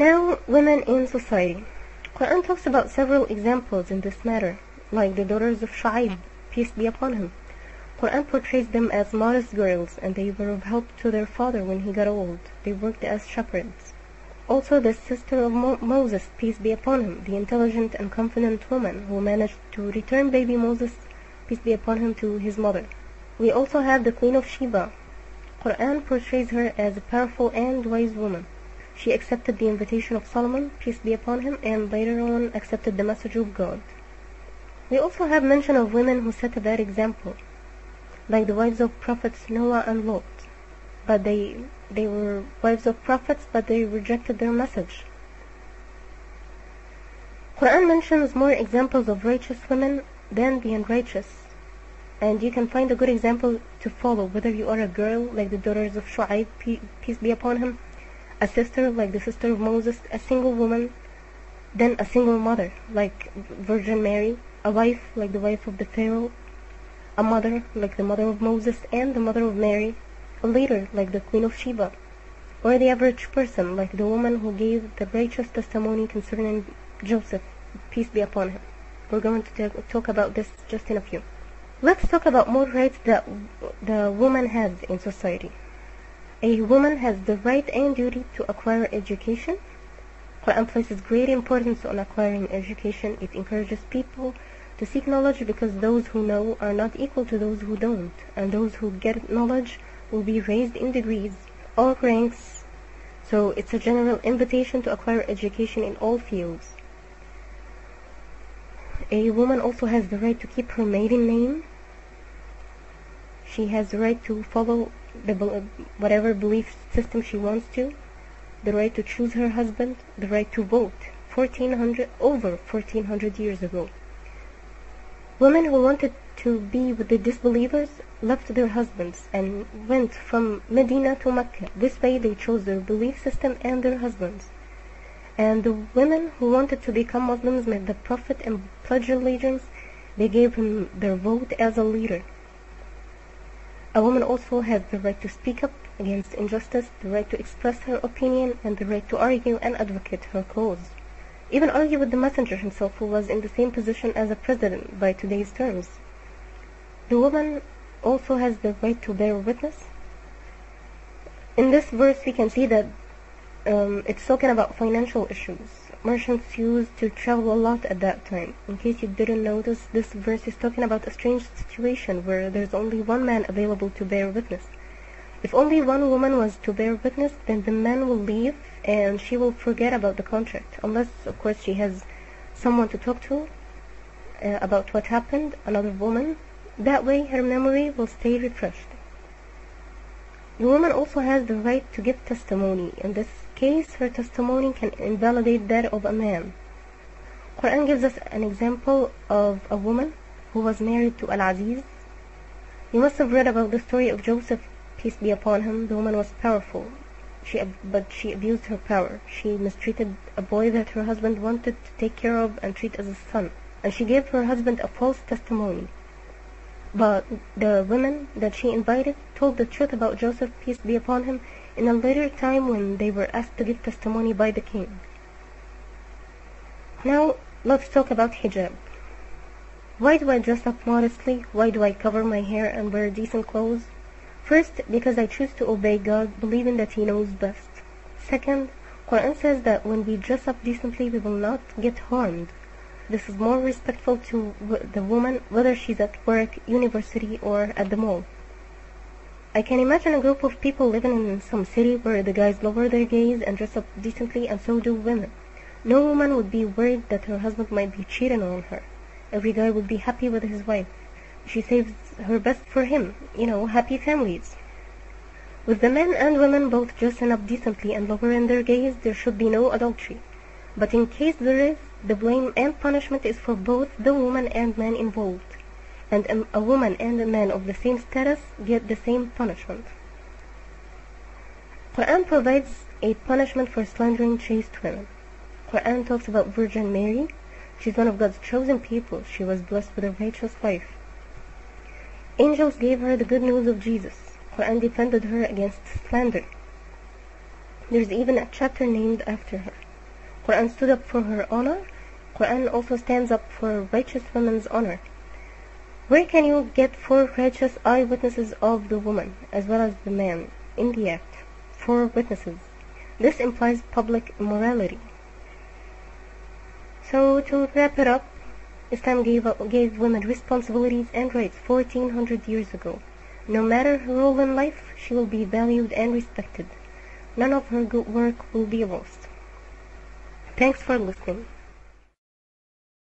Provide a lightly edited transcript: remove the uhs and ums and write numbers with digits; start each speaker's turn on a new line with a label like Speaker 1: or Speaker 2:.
Speaker 1: Now, women in society. Quran talks about several examples in this matter, like the daughters of Shu'aib, peace be upon him. Quran portrays them as modest girls, and they were of help to their father when he got old. They worked as shepherds. Also, the sister of Moses, peace be upon him, the intelligent and confident woman who managed to return baby Moses, peace be upon him, to his mother. We also have the Queen of Sheba. Quran portrays her as a powerful and wise woman. She accepted the invitation of Solomon, peace be upon him, and later on accepted the message of God. We also have mention of women who set a bad example, like the wives of prophets Noah and Lot. But they were wives of prophets, but they rejected their message. Quran mentions more examples of righteous women than the unrighteous, and you can find a good example to follow, whether you are a girl like the daughters of Shu'aib, peace be upon him, a sister like the sister of Moses, a single woman, then a single mother like Virgin Mary, a wife like the wife of the Pharaoh, a mother like the mother of Moses and the mother of Mary, a leader like the Queen of Sheba, or the average person like the woman who gave the righteous testimony concerning Joseph, peace be upon him. We're going to talk about this just in a few. Let's talk about more rights that the woman has in society. A woman has the right and duty to acquire education. Quran places great importance on acquiring education. It encourages people to seek knowledge because those who know are not equal to those who don't, and those who get knowledge will be raised in degrees, all ranks. So it's a general invitation to acquire education in all fields. A woman also has the right to keep her maiden name. She has the right to follow whatever belief system she wants to, the right to choose her husband, the right to vote, over 1400 years ago. Women who wanted to be with the disbelievers left their husbands and went from Medina to Mecca. This way they chose their belief system and their husbands. And the women who wanted to become Muslims met the Prophet and pledged allegiance. They gave him their vote as a leader. A woman also has the right to speak up against injustice, the right to express her opinion, and the right to argue and advocate her cause. Even argue with the messenger himself, who was in the same position as a president by today's terms. The woman also has the right to bear witness. In this verse we can see that it's talking about financial issues. Merchants used to travel a lot at that time. In case you didn't notice, this verse is talking about a strange situation where there's only one man available to bear witness. If only one woman was to bear witness, then the man will leave and she will forget about the contract, unless of course she has someone to talk to about what happened, another woman. That way her memory will stay refreshed. The woman also has the right to give testimony. In this case, her testimony can invalidate that of a man. Quran gives us an example of a woman who was married to Al-Aziz. You must have read about the story of Joseph, peace be upon him. The woman was powerful, but she abused her power. She mistreated a boy that her husband wanted to take care of and treat as a son, and she gave her husband a false testimony. But the women that she invited told the truth about Joseph, peace be upon him, in a later time when they were asked to give testimony by the king. Now let's talk about hijab. Why do I dress up modestly? Why do I cover my hair and wear decent clothes? First, because I choose to obey God, believing that He knows best. Second, Quran says that when we dress up decently, we will not get harmed. This is more respectful to the woman, whether she's at work, university, or at the mall. I can imagine a group of people living in some city where the guys lower their gaze and dress up decently, and so do women. No woman would be worried that her husband might be cheating on her. Every guy would be happy with his wife. She saves her best for him, happy families. With the men and women both dressing up decently and lowering their gaze, there should be no adultery. But in case there is, the blame and punishment is for both the woman and man involved, and a woman and a man of the same status get the same punishment. Quran provides a punishment for slandering chaste women. Quran talks about Virgin Mary. She's one of God's chosen people. She was blessed with a righteous life. Angels gave her the good news of Jesus. Quran defended her against slander. There's even a chapter named after her. Qur'an stood up for her honor. Qur'an also stands up for righteous women's honor. Where can you get 4 righteous eyewitnesses of the woman as well as the man in the act? 4 witnesses. This implies public immorality. So to wrap it up, Islam gave women responsibilities and rights 1400 years ago. No matter her role in life, she will be valued and respected. None of her good work will be lost. Thanks for listening.